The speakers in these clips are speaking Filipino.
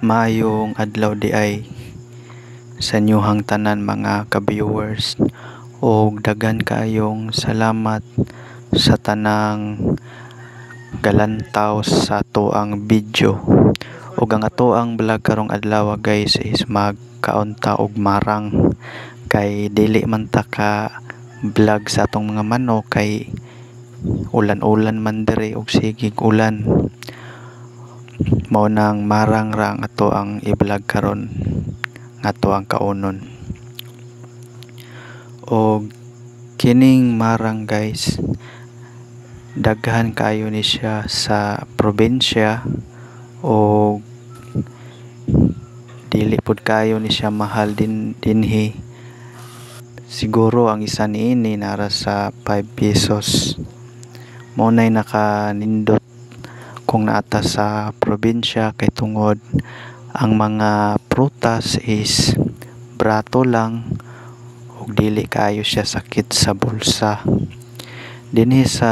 Maayong adlaw di ay sa inyuhang tanan mga ka-viewers o daghan kaayong salamat sa tanang galantaw sa ato ang video ug ang ato ang vlog karong adlaw guys is magkaunta og marang kay dili man ta ka vlog sa atong mga manok kay ulan-ulan man dire og sigig ulan. Mao nang marang ra ang ato ang i-vlog karon nga ato ang kaunon. Og kining marang guys, daghan kayo ni siya sa probinsya o dili pud kayo ni siya mahal dinhi. Siguro ang isa niini nara sa 5 pesos. Mao nay nakanindot kung naata sa probinsya kay tungod ang mga prutas is brato lang ug dili kaayo siya sakit sa bulsa. Dinhi sa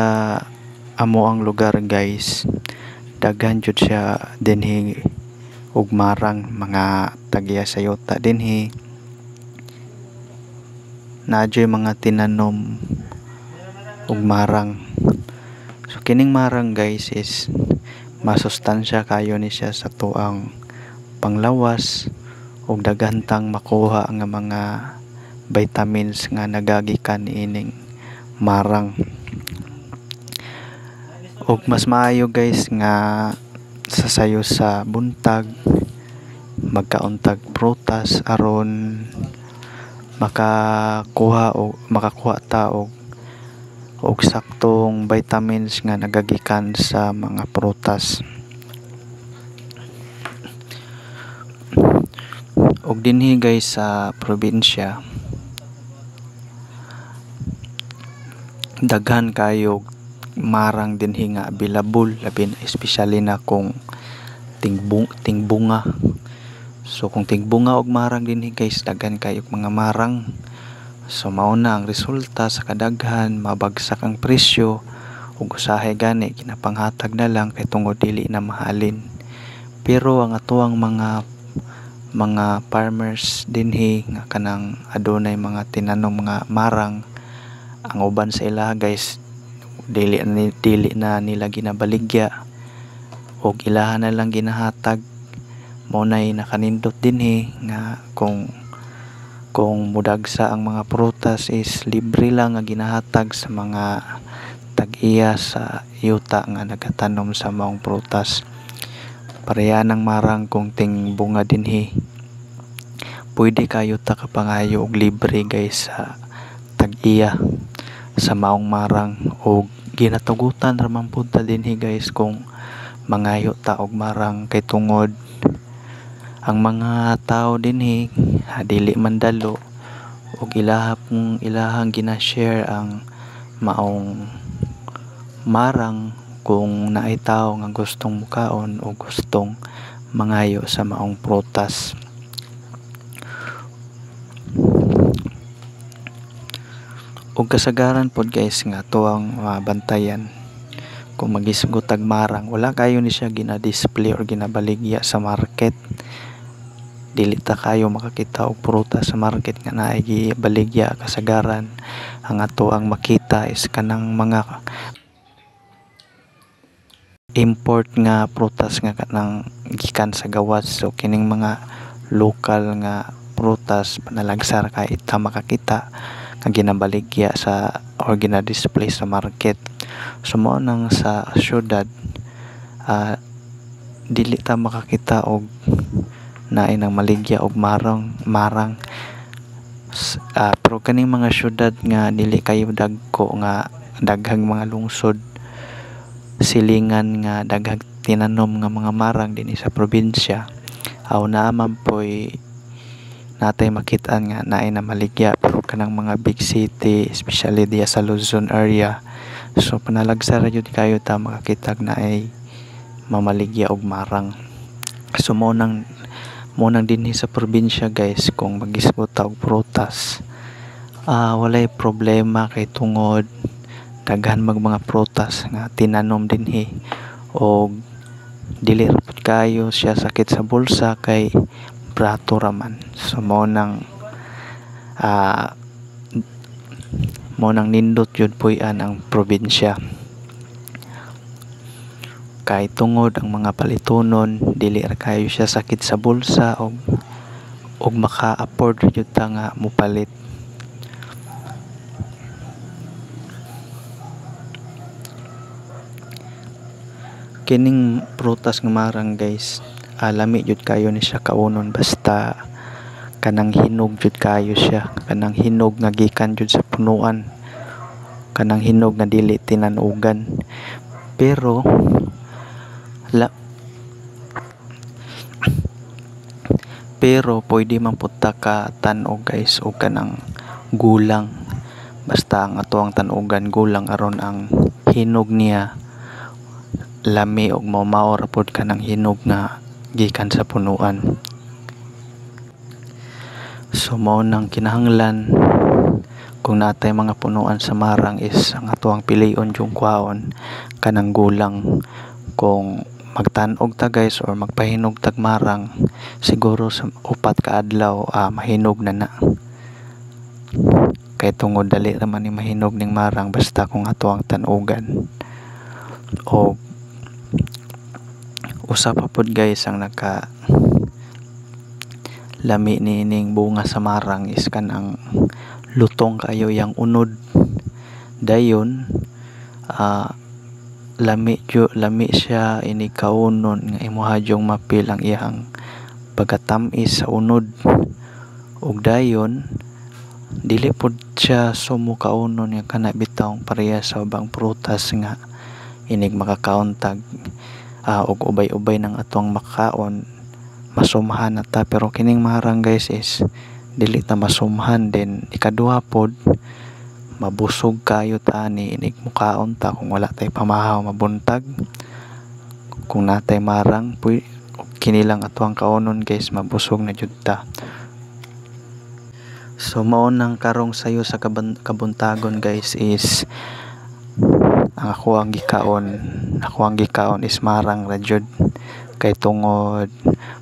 amo ang lugar guys, daghan jud siya dinhi ug marang mga tagiya sayota dinhi. Naadyoy mga tinanom ug marang. So kining marang guys is masustansya kayo ni siya sa tuang panglawas ug daghan tang makuha nga mga vitamins nga nagagikan niining marang. Ug mas maayo guys nga sasayo sa buntag magkauntag prutas aron makakuha ta og saktong vitamins nga nagagikan sa mga prutas. Og dinhi guys sa probinsya, daghan kayo marang dinhi nga available labi na especially na kung tingbunga. So kung tingbunga og marang dinhi guys, daghan kayo mga marang. So mao na ang resulta sa kadaghan, mabagsak ang presyo ug usahay gani kinapanghatag na lang kay tungod dili na mahalin. Pero ang atuang mga farmers dinhi nga kanang adunay mga tinanom nga marang, ang uban sa ila guys dili na nila ginabaligya ug ilahan na lang ginahatag. Mao nay nakanindot dinhi nga kung mudagsa ang mga prutas is libre lang nga ginahatag sa mga tag-iya sa yuta nga nagatanom sa maong prutas. Pareha ng marang kung ting bunga dinhi, pwede kayo ta kapangayo og libre guys sa tag-iya sa maong marang og ginatugutan ra man pud ta dinhi guys kung mangayo ta og marang kay tungod ang mga tao dinhi dili man dalo ug ilahang gina-share ang maong marang kung naay tao nga gustong mukaon o gustong mangayo sa maong prutas. Ug kasagaran pod guys nga tuang bantayan kung magisgot tag marang, wala kayo ni siya gina-display or ginabaligya sa market. Dili ta kayo makakita og prutas sa market nga naay gibaligya. Kasagaran ang ato ang makita is kanang mga import nga prutas nga kanang gikan sa gawas. So kining mga local nga prutas panalagsar kay ita makakita nga ginabaligya sa or gina-display sa market. So mao nang sa syudad dili ta makakita og naay nang maligya og marang. Pero kaning mga syudad nga dili kayo dagko nga daghang mga lungsod, silingan nga daghang tinanom nga mga marang dinhi sa probinsya, aw naa man poy natay makit-an nga naay na maligya. Pero kanang mga big city, especially diya sa Luzon area, so panalagsar jud kayo ta makakita na ay mamaligya og marang. So mo nang dinhi sa probinsya guys, kung magisgot ta og prutas, walay problema kay tungod daghan mga prutas nga tinanom dinhi og dili ra pud kayo siya sakit sa bulsa kay brato raman. So mao nang nindot yun puy-an ang probinsya. Kay tungod ang mga palitonon dili ra kayo siya sakit sa bulsa og maka-afford jud ta nga mupalit. Kining prutas nga marang guys, lami jud kayo ni siya kaunon basta kanang hinog jud kayo siya, kanang hinog nga gikan jud sa punuan, kanang hinog nga dili tinanugan. Pero pwede man pud ta ka tan-og guys og kanang gulang, basta ang atoang tan-ugan gulang aron ang hinog niya lami og mao ra pud kanang hinog nga gikan sa punuan. So mao nang kinahanglan kung natay mga punuan sa marang is ang atoang pilion yung kwaon kanang gulang. Kung magtan-og ta guys or magpahinog tag marang, siguro sa 4 ka adlaw mahinog na. Kay tungod dali ra man ni mahinog ning marang basta kung atoang tan-ugan. O usa pa pud guys ang naka lami nining bunga sa marang is kanang lutong kayo yang unod. Dayon lami siya ini kaunon nga imuhadyong mapil ang iyang pagatamis sa unod. Ug dayon dili pud siya sumo kaunon nga kana bitawng pareha sa ubang prutas nga inig makakauntag og ubay-ubay ng atong makaon, masumhan na ta. Pero kining marang guys is dili ta masumhan. Then ikaduha pod, mabusog kayo ta ni inig mukaon ta kung wala tay pamahaw mabuntag. Kung natay marang kini lang atoang kaunon guys, mabusog na jud ta. So mao nang karong sayo sa kabuntagon guys is ang ako ang gikaon is marang ra jud. Kay tungod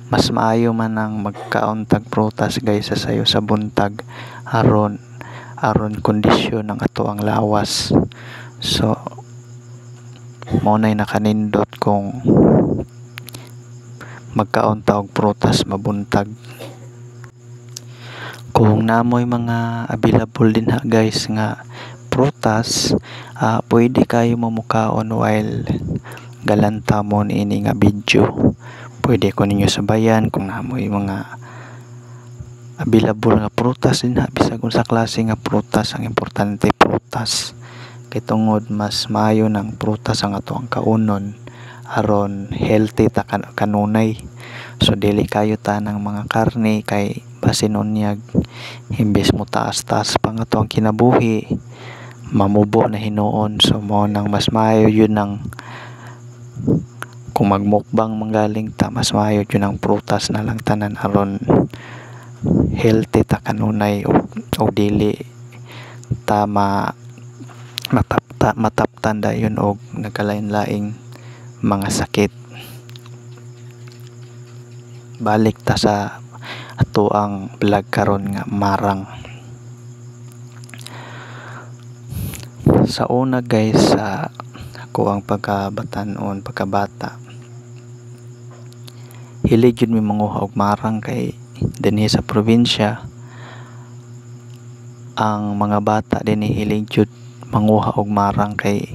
mas maayo man ang magkaon tag prutas guys sa sayo sa buntag aron kondisyon ng ato ang lawas. So mao nay nakanindot kung magkaon ta og prutas mabuntag. Kung namoy mga available din ha guys nga prutas, pwede kayo mamukaon while galantamon ini nga video. Pwede ko ninyo sabayan kung namoy mga available nga prutas din ha, bisag unsa klase nga prutas. Ang importante prutas, kay tungod mas maayo ng prutas ang ato ang kaunon aron healthy ta kanunay. So dili kayo ta ng mga karne kay basin unyag imbes mo taas-taas pang ato ang kinabuhi, mamubo na hinuon. So mo nang mas maayo yun ng kung magmukbang manggaling ta, mas maayo yun ng prutas na lang tanan aron healthy ta kanunay o dili ta mataptan dayon og nagkalain-laing mga sakit. Balik ta sa ato ang vlog karon nga marang. Sa una guys, ako ang pagkabata, hilig jud mi manguha og marang. Kay dinhi sa probinsya ang mga bata dinhi hilig jud manguha og marang kay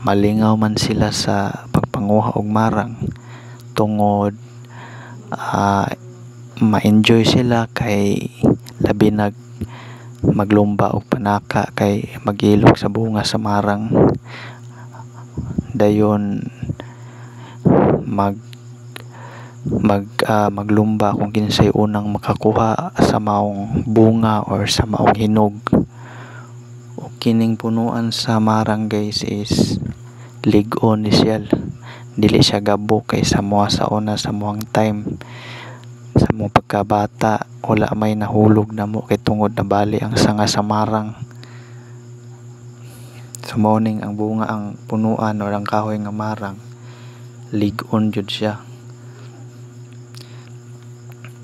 malingaw man sila sa pagpanguha og marang. Tungod ma-enjoy sila kay labi maglumba og panaka kay magilog sa bunga sa marang. Dayon maglumba kung kinsay unang makakuha sa maong bunga or sa maong hinog. O kining punuan sa marang guys is lig-on ni siya, dili siya gabo. Kay sa una sa muang time sa mong pagkabata, wala may nahulog na mo kay tungod na bali ang sanga sa marang. So morning ang bunga ang punuan or ang kahoy nga marang ligon jud siya.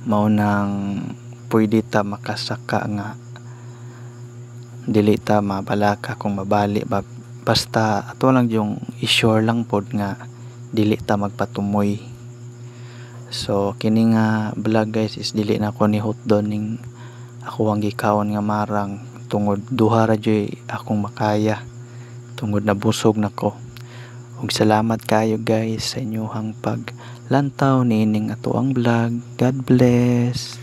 Mao nang pwede ta makasaka nga dili ta mabalaka kung mabali ba, basta ato lang yung i-sure lang pod nga dili ta magpatumoy. So kini nga vlog guys is dili na ko ni hotdon ning ako ang gikaon nga marang tungod duha ra joy akong makaya tungod nabusog nako. Ug salamat kayo guys sa inyohang paglantaw niining ato ang vlog. God bless.